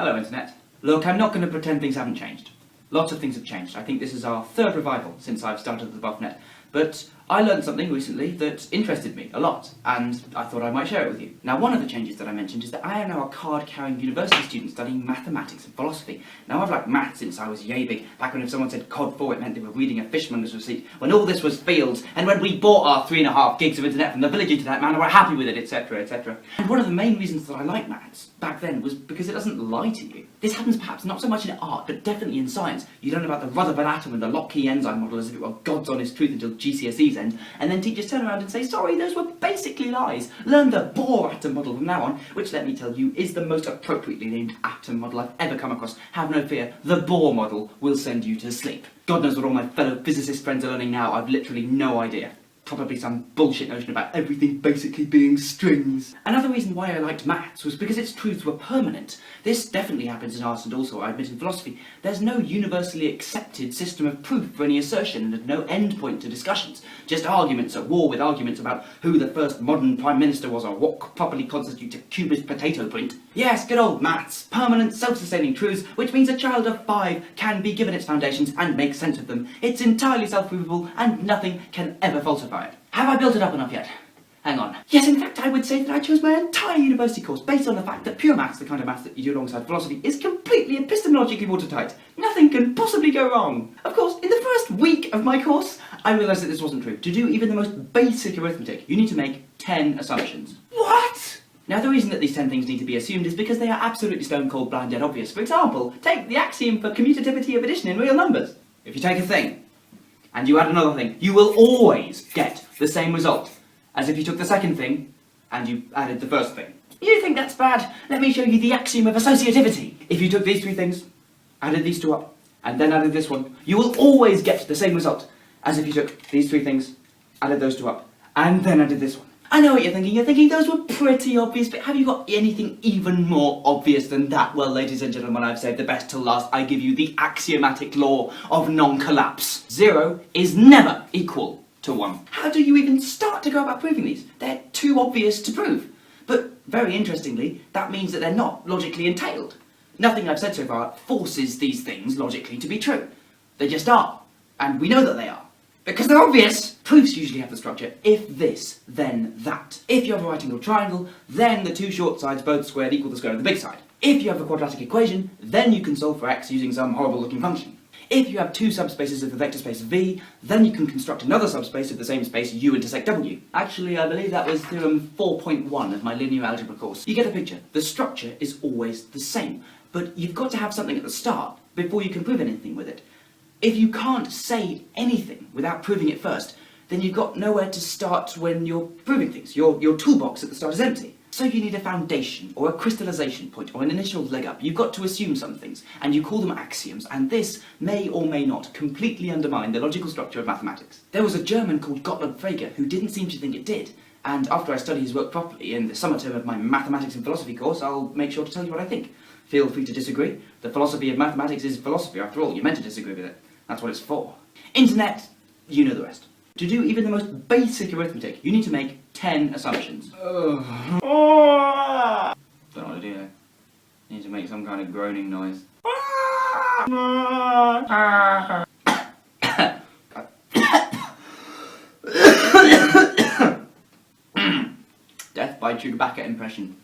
Hello Internet. Look, I'm not going to pretend things haven't changed. Lots of things have changed. I think this is our third revival since I've started the BuffNet. But I learned something recently that interested me a lot, and I thought I might share it with you. Now, one of the changes that I mentioned is that I am now a card-carrying university student studying mathematics and philosophy. Now, I've liked maths since I was yay big, back when if someone said cod 4 it meant they were reading a fishmonger's receipt, when all this was fields, and when we bought our 3.5 gigs of internet from the village internet man and were happy with it, etc, etc. And one of the main reasons that I like maths back then was because it doesn't lie to you. This happens perhaps not so much in art, but definitely in science. You learn about the Rutherford atom and the Locke enzyme model as if it were God's honest truth until GCSEs end, and then teachers turn around and say, sorry, those were basically lies. Learn the Bohr atom model from now on, which, let me tell you, is the most appropriately named atom model I've ever come across. Have no fear, the Bohr model will send you to sleep. God knows what all my fellow physicist friends are learning now, I've literally no idea. Probably some bullshit notion about everything basically being strings. Another reason why I liked maths was because its truths were permanent. This definitely happens in art and also, I admit, in philosophy. There's no universally accepted system of proof for any assertion and no end point to discussions. Just arguments at war with arguments about who the first modern prime minister was or what properly constitutes a cubist potato print. Yes, good old maths. Permanent, self-sustaining truths, which means a child of 5 can be given its foundations and make sense of them. It's entirely self-provable and nothing can ever falsify it. Have I built it up enough yet? Hang on. Yes, in fact, I would say that I chose my entire university course based on the fact that pure maths, the kind of maths that you do alongside philosophy, is completely epistemologically watertight. Nothing can possibly go wrong. Of course, in the first week of my course, I realised that this wasn't true. To do even the most basic arithmetic, you need to make 10 assumptions. What? Now, the reason that these 10 things need to be assumed is because they are absolutely stone-cold, blind, dead obvious. For example, take the axiom for commutativity of addition in real numbers. If you take a thing, and you add another thing, you will always get the same result as if you took the second thing and you added the first thing. You think that's bad? Let me show you the axiom of associativity. If you took these 3 things, added these 2 up, and then added this one, you will always get the same result as if you took these 3 things, added those 2 up, and then added this one. I know what you're thinking. You're thinking those were pretty obvious, but have you got anything even more obvious than that? Well, ladies and gentlemen, I've saved the best till last. I give you the axiomatic law of non-collapse. 0 is never equal to 1. How do you even start to go about proving these? They're too obvious to prove. But very interestingly, that means that they're not logically entailed. Nothing I've said so far forces these things logically to be true. They just are. And we know that they are. Because they're obvious! Proofs usually have the structure, if this, then that. If you have a right angled triangle, then the 2 short sides both squared equal the square of the big side. If you have a quadratic equation, then you can solve for x using some horrible looking function. If you have 2 subspaces of the vector space V, then you can construct another subspace of the same space U intersect W. Actually, I believe that was theorem 4.1 of my linear algebra course. You get the picture. The structure is always the same, but you've got to have something at the start before you can prove anything with it. If you can't say anything without proving it first, then you've got nowhere to start when you're proving things. Your toolbox at the start is empty. So you need a foundation, or a crystallization point, or an initial leg up. You've got to assume some things, and you call them axioms, and this may or may not completely undermine the logical structure of mathematics. There was a German called Gottlob Frege who didn't seem to think it did, and after I study his work properly in the summer term of my mathematics and philosophy course, I'll make sure to tell you what I think. Feel free to disagree. The philosophy of mathematics is philosophy after all. You're meant to disagree with it. That's what it's for. Internet, you know the rest. To do even the most basic arithmetic, you need to make 10 assumptions. Don't know what to do there. You need to make some kind of groaning noise. Death by Chewbacca impression.